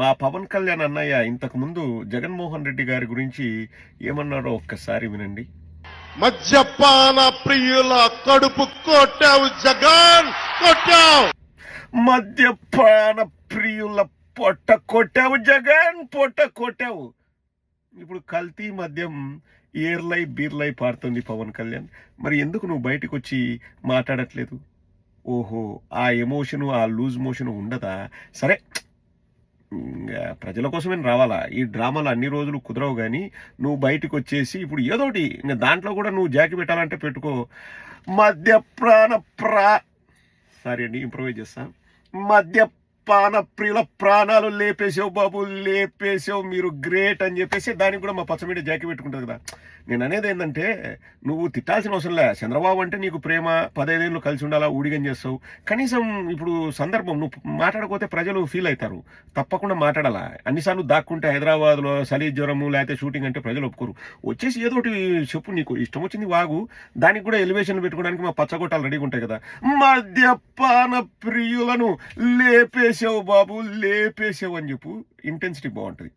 మా పవన్ కళ్యాణ్ అన్నయ్య ఇంతకుముందు జగన్మోహన్ రెడ్డి గారి గురించి ఏమన్నారో ఒక్కసారి వినండి. మద్యపాన ప్రియుల కడుపు కొట్టావు జగన్, కొట్టావు. మద్యపాన ప్రియుల పొట్ట కొట్టావు జగన్, పొట్ట కొట్టావు. ఇప్పుడు కల్తీ మద్యం ఏర్లై బీర్లై పాడుతుంది పవన్ కళ్యాణ్. మరి ఎందుకు నువ్వు బయటకు వచ్చి మాట్లాడట్లేదు? ఓహో, ఆ ఎమోషను, ఆ లూజ్ మోషన్ ఉండదా? సరే, ప్రజల కోసమే రావాలా? ఈ డ్రామాలు అన్ని రోజులు కుదరవు కానీ నువ్వు బయటకు వచ్చేసి ఇప్పుడు ఏదోటి ఇంకా దాంట్లో కూడా నువ్వు జాకి పెట్టాలంటే పెట్టుకో. మద్యపాన సారీ అండి, ఇంప్రూవైజ్ చేస్తా. మద్యపాన ప్రియుల ప్రాణాలు లేపేసావు బాబు, లేపేసావు, మీరు గ్రేట్ అని చెప్పేసి దానికి కూడా మా పచ్చ మీడియా జాకి పెట్టుకుంటుంది కదా. నేను అనేది ఏంటంటే, నువ్వు తిట్టాల్సిన అవసరం లే. చంద్రబాబు అంటే నీకు ప్రేమ, 15 ఏళ్ళు కలిసి ఉండాలా, ఊడిగం చేస్తావు. కనీసం ఇప్పుడు సందర్భం నువ్వు మాట్లాడకపోతే ప్రజలు ఫీల్ అవుతారు. తప్పకుండా మాట్లాడాలా. అన్నిసార్లు దాక్కుంటే హైదరాబాద్లో చలి జ్వరము లేకపోతే షూటింగ్ అంటే ప్రజలు ఒప్పుకోరు. వచ్చేసి ఏదో ఒకటి చెప్పు, నీకు ఇష్టం వచ్చింది వాగు. దానికి కూడా ఎలివేషన్ పెట్టుకోవడానికి మా పచ్చగొట్టాలు రెడీగా ఉంటాయి కదా. మద్యపాన ప్రియులను లేపేసావు బాబు, లేపేసావు అని చెప్పు. ఇంటెన్సిటీ బాగుంటుంది.